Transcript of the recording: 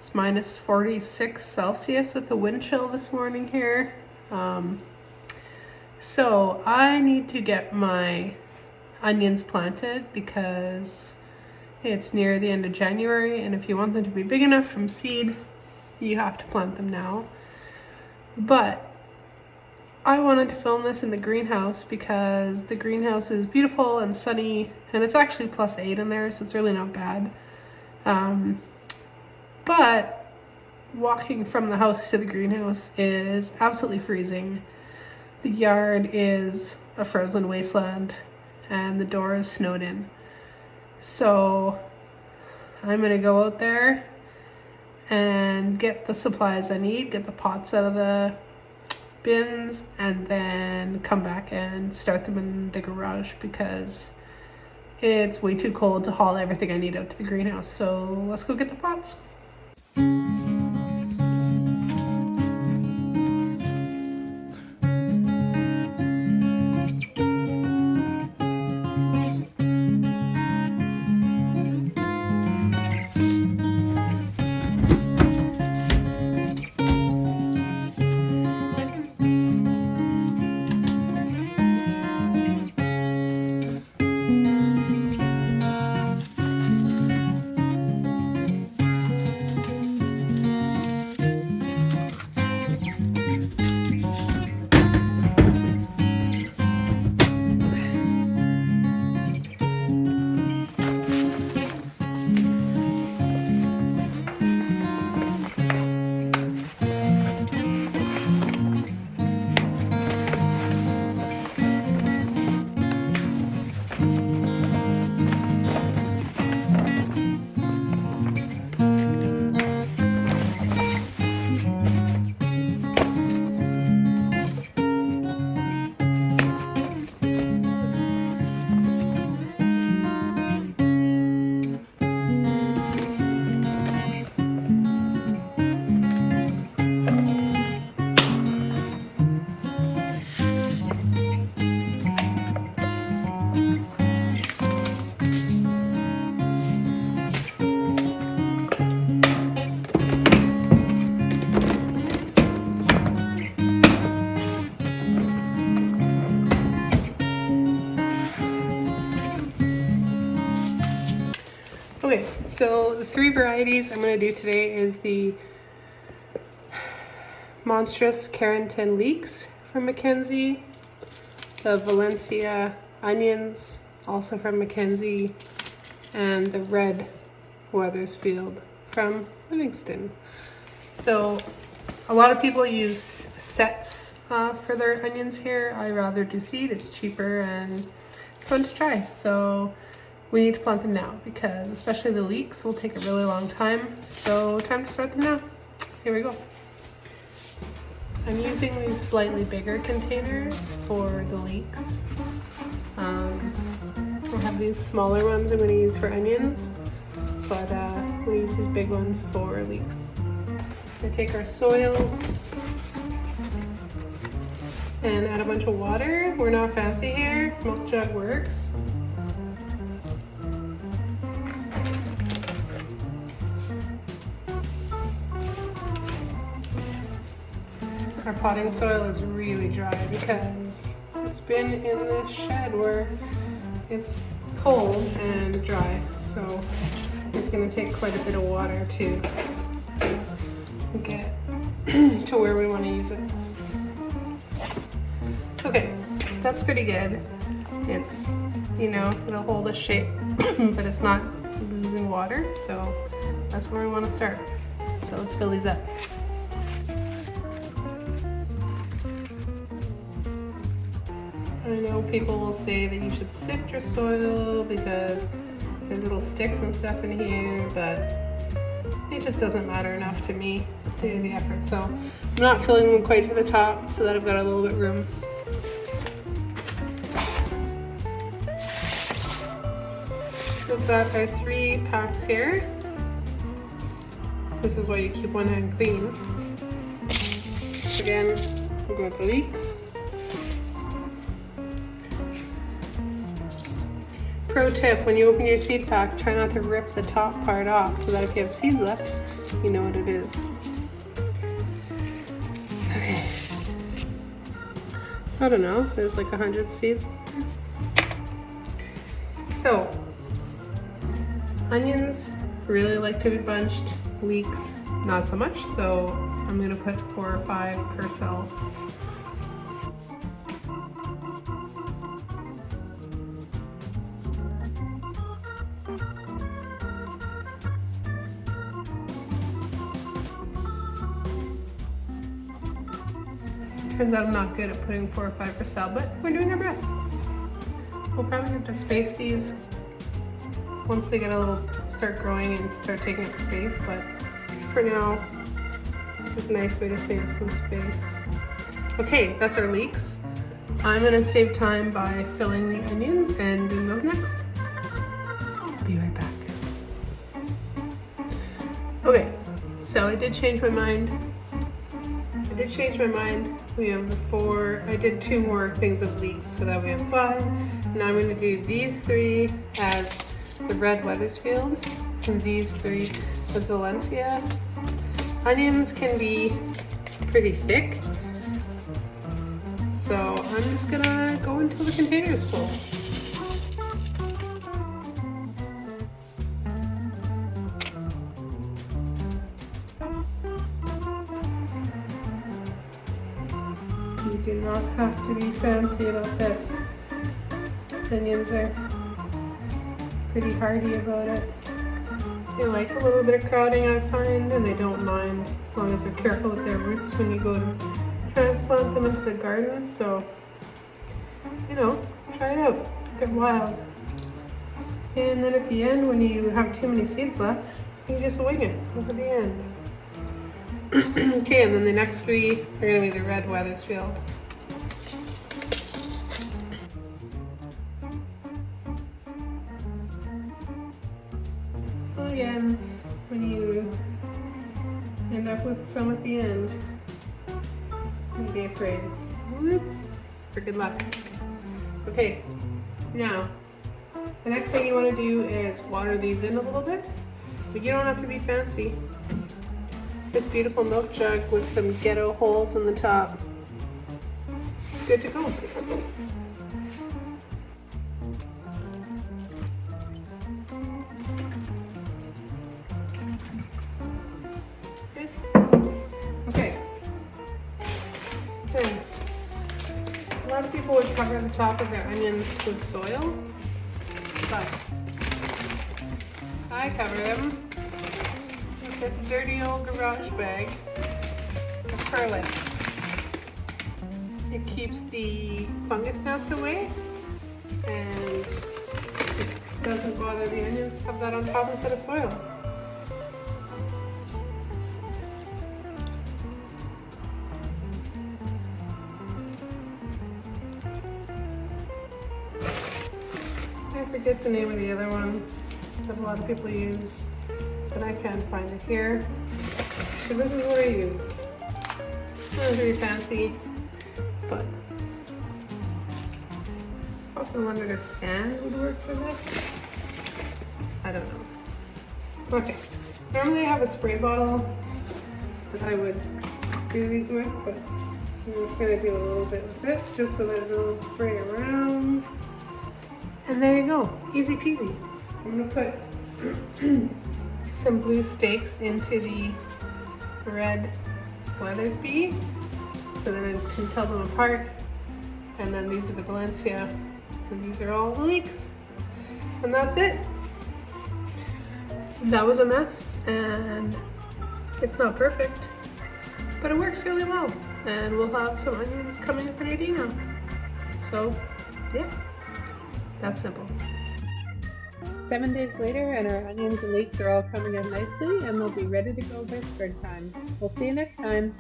It's minus 46 Celsius with the wind chill this morning here. So I need to get my onions planted because it's near the end of January, and if you want them to be big enough from seed, you have to plant them now. But I wanted to film this in the greenhouse because the greenhouse is beautiful and sunny, and it's actually +8 in there, so it's really not bad. But walking from the house to the greenhouse is absolutely freezing. The yard is a frozen wasteland and the door is snowed in. So I'm gonna go out there and get the supplies I need, get the pots out of the bins, and then come back and start them in the garage because it's way too cold to haul everything I need out to the greenhouse. So let's go get the pots. Okay, so the 3 varieties I'm going to do today is the Monstrous Carrington Leeks from Mackenzie, the Valencia Onions, also from Mackenzie, and the Red Weathersfield from Livingston. So a lot of people use sets for their onions here. I rather do seed, it's cheaper and it's fun to try. So we need to plant them now because especially the leeks will take a really long time. So time to start them now. Here we go. I'm using these slightly bigger containers for the leeks. I have these smaller ones I'm going to use for onions, but I'm going to use these big ones for leeks. We take our soil and add a bunch of water. We're not fancy here, milk jug works. Our potting soil is really dry because it's been in this shed where it's cold and dry, so it's going to take quite a bit of water to get to where we want to use it. Okay, that's pretty good. It's, you know, it'll hold a shape, but it's not losing water, so that's where we want to start. So let's fill these up. I know people will say that you should sift your soil because there's little sticks and stuff in here, but it just doesn't matter enough to me to do the effort. So I'm not filling them quite to the top so that I've got a little bit of room. We've got our 3 packs here. This is why you keep one hand clean. Again, we'll go with the leeks. Pro tip, when you open your seed pack, try not to rip the top part off so that if you have seeds left, you know what it is. Okay. So I don't know, there's like 100 seeds. So, onions really like to be bunched, leeks not so much, so I'm gonna put 4 or 5 per cell. Turns out I'm not good at putting 4 or 5 per cell, but we're doing our best. We'll probably have to space these once they get a little, start growing and start taking up space, but for now, it's a nice way to save some space. Okay, that's our leeks. I'm gonna save time by filling the onions and doing those next. Be right back. Okay, so I did change my mind. We have the 4, I did 2 more things of leeks, so that we have 5. Now I'm gonna do these 3 as the red Weathersfield, and these 3 as Valencia. Onions can be pretty thick, so I'm just gonna go until the container is full. You do not have to be fancy about this. Onions are pretty hardy about it. They like a little bit of crowding, I find, and they don't mind as long as they're careful with their roots when you go to transplant them into the garden. So, you know, try it out, get wild. And then at the end, when you have too many seeds left, you just wing it over the end. Okay, and then the next 3 are gonna be the red Weathersfield. So again, when you end up with some at the end, don't be afraid. For good luck. Okay, now the next thing you want to do is water these in a little bit, but you don't have to be fancy. This beautiful milk jug with some ghetto holes in the top. It's good to go. Good. Okay. Then, a lot of people would cover the top of their onions with soil, but I cover them this dirty old garage bag of perlite. It keeps the fungus gnats away and it doesn't bother the onions to have that on top instead of soil. I forget the name of the other one that a lot of people use, but I can't find it here. So this is what I use. Not very fancy, but I often wondered if sand would work for this. I don't know. Okay, normally I have a spray bottle that I would do these with, but I'm just gonna do a little bit with this just so that it'll spray around. And there you go, easy peasy. I'm gonna put some blue stakes into the red Weathersby so that I can tell them apart. And then these are the Valencia, and these are all the leeks. And that's it. That was a mess, and it's not perfect, but it works really well. And we'll have some onions coming up in Adina. So, yeah, that's simple. 7 days later, and our onions and leeks are all coming in nicely, and they'll be ready to go by springtime. We'll see you next time.